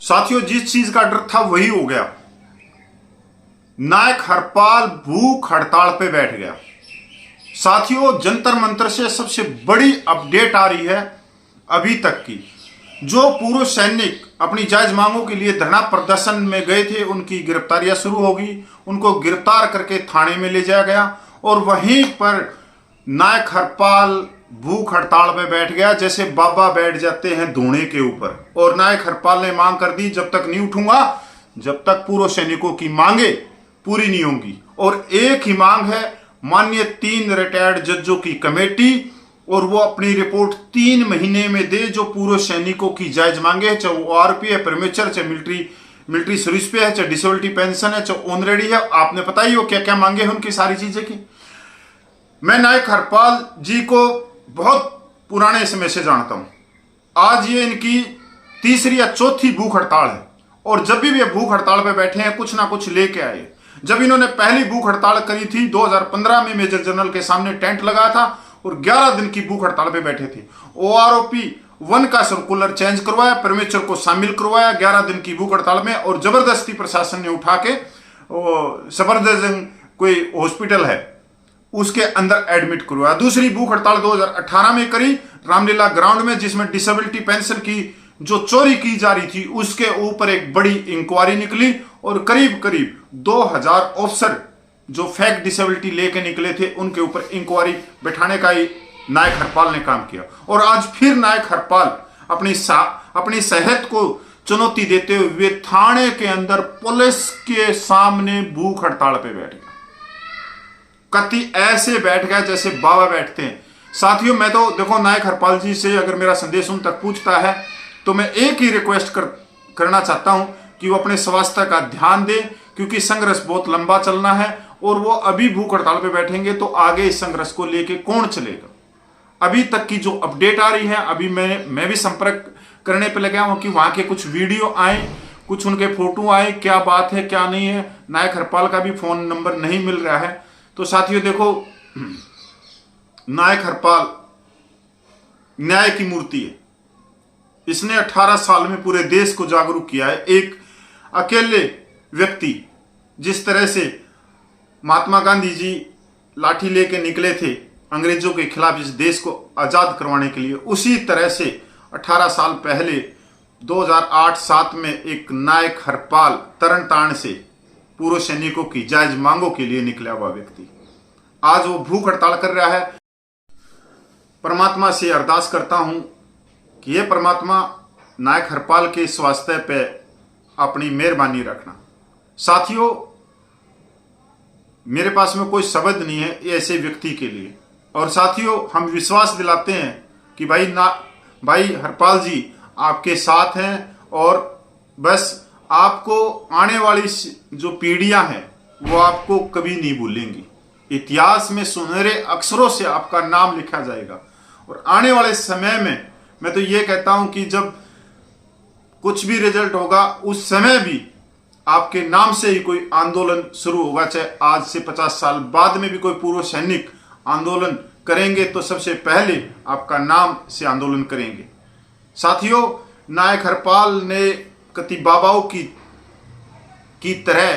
साथियों, जिस चीज का डर था वही हो गया। नायक हरपाल भूख हड़ताल पे बैठ गया। साथियों, जंतर मंतर से सबसे बड़ी अपडेट आ रही है अभी तक की। जो पूर्व सैनिक अपनी जायज मांगों के लिए धरना प्रदर्शन में गए थे, उनकी गिरफ्तारियां शुरू होगी। उनको गिरफ्तार करके थाने में ले जाया गया और वहीं पर नायक हरपाल भूख हड़ताल पे बैठ गया, जैसे बाबा बैठ जाते हैं धोने के ऊपर। और नायक हरपाल ने मांग कर दी, जब तक नहीं उठूंगा, जब तक पूर्व सैनिकों की मांगे पूरी नहीं होंगी। और एक ही मांग है, माननीय 3 रिटायर्ड जजों की कमेटी, और वो अपनी रिपोर्ट 3 महीने में दे। जो पूर्व सैनिकों की जायज मांगे है, चाहे वो आरपी है, प्रीमेच्योर, चाहे मिलिट्री सर्विस पे है, चाहे डिसेबिलिटी पेंशन है, चाहे ऑनरेडी है, आपने पता ही हो क्या क्या मांगे हैं उनकी सारी चीजें की। मैं नायक हरपाल जी को बहुत पुराने समय से जानता हूं। आज ये इनकी 3री या 4थी भूख हड़ताल है, और जब भी ये भूख हड़ताल पे बैठे हैं कुछ ना कुछ लेके आए। जब इन्होंने पहली भूख हड़ताल करी थी 2015 में, मेजर जनरल के सामने टेंट लगा था और 11 दिन की भूख हड़ताल पे बैठे थे। OROP 1 का सर्कुलर चेंज करवाया, प्रीमेच्योर को शामिल करवाया 11 दिन की भूख हड़ताल में, और जबरदस्ती प्रशासन ने उठा के सफदरजंग कोई हॉस्पिटल है उसके अंदर एडमिट करवाया। दूसरी भूख हड़ताल 2018 में करी रामलीला ग्राउंड में, जिसमें डिसेबिलिटी पेंशन की जो चोरी की जा रही थी उसके ऊपर एक बड़ी इंक्वायरी निकली, और करीब करीब 2000 ऑफिसर जो फेक डिसेबिलिटी लेके निकले थे उनके ऊपर इंक्वायरी बैठाने का ही नायक हरपाल ने काम किया। और आज फिर नायक हरपाल अपनी सेहत को चुनौती देते हुए थाने के अंदर पुलिस के सामने भूख हड़ताल पे बैठ गया। कति ऐसे बैठ गया जैसे बाबा बैठते हैं। साथियों, मैं तो देखो नायक हरपाल जी से अगर मेरा संदेश उन तक पूछता है तो मैं एक ही रिक्वेस्ट करना चाहता हूं कि वो अपने स्वास्थ्य का ध्यान दें, क्योंकि संघर्ष बहुत लंबा चलना है। और वो अभी भूख हड़ताल पे बैठेंगे तो आगे इस संघर्ष को लेके कौन चलेगा। अभी तक की जो अपडेट आ रही है, अभी मैं भी संपर्क करने पे लगा हूं कि वहां के कुछ वीडियो आए, कुछ उनके फोटो आए, क्या बात है क्या नहीं है। नायक हरपाल का भी फोन नंबर नहीं मिल रहा है। तो साथियों देखो, नायक हरपाल न्याय की मूर्ति है। इसने 18 साल में पूरे देश को जागरूक किया है। एक अकेले व्यक्ति, जिस तरह से महात्मा गांधी जी लाठी लेके निकले थे अंग्रेजों के खिलाफ इस देश को आजाद करवाने के लिए, उसी तरह से 18 साल पहले 2008-7 में एक नायक हरपाल तरन तारण से पूर्व सैनिकों की जायज मांगों के लिए निकला हुआ व्यक्ति आज वो भूख हड़ताल कर रहा है। परमात्मा से अरदास करता हूं कि ये परमात्मा नायक हरपाल के स्वास्थ्य पे अपनी मेहरबानी रखना। साथियों, मेरे पास में कोई शब्द नहीं है ऐसे व्यक्ति के लिए। और साथियों, हम विश्वास दिलाते हैं कि भाई हरपाल जी आपके साथ हैं, और बस आपको आने वाली जो पीढ़ियां हैं वो आपको कभी नहीं भूलेंगी। इतिहास में सुनहरे अक्षरों से आपका नाम लिखा जाएगा। और आने वाले समय में मैं तो ये कहता हूं कि जब कुछ भी रिजल्ट होगा उस समय भी आपके नाम से ही कोई आंदोलन शुरू होगा। चाहे आज से 50 साल बाद में भी कोई पूर्व सैनिक आंदोलन करेंगे तो सबसे पहले आपका नाम से आंदोलन करेंगे। साथियों, नायक हरपाल ने कति बाबाओं की तरह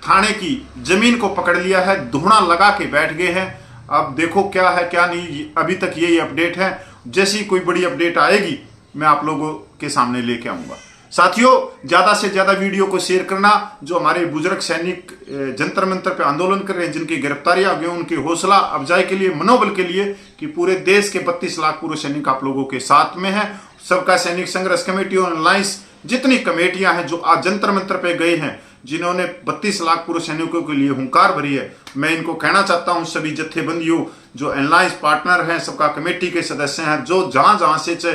थाने की जमीन को पकड़ लिया है, धुना लगा के बैठ गए हैं। अब देखो क्या है क्या नहीं, अभी तक यही अपडेट है। जैसी कोई बड़ी अपडेट आएगी मैं आप लोगों के सामने लेके आऊंगा। साथियों, ज्यादा से ज्यादा वीडियो को शेयर करना। जो हमारे बुजुर्ग सैनिक जंतर मंतर पे आंदोलन कर रहे हैं, जिनकी गिरफ्तारियां हो गई, उनकी हौसला अफजाई के लिए, मनोबल के लिए, कि पूरे देश के 32 लाख पूर्व सैनिक आप लोगों के साथ में है। सबका सैनिक संघर्ष कमेटी और अलायंस जितनी कमेटियां हैं जो आज जंतर मंतर पे गए हैं, जिन्होंने 32 लाख पूर्व सैनिकों के लिए हुंकार भरी है, मैं इनको कहना चाहता हूं, सभी जत्थेबंदियों जो अलायंस पार्टनर हैं, सबका कमेटी के सदस्य हैं, जो जहां जहां से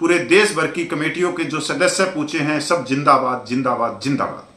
पूरे देश भर की कमेटियों के जो सदस्य पूछे हैं, सब जिंदाबाद जिंदाबाद जिंदाबाद।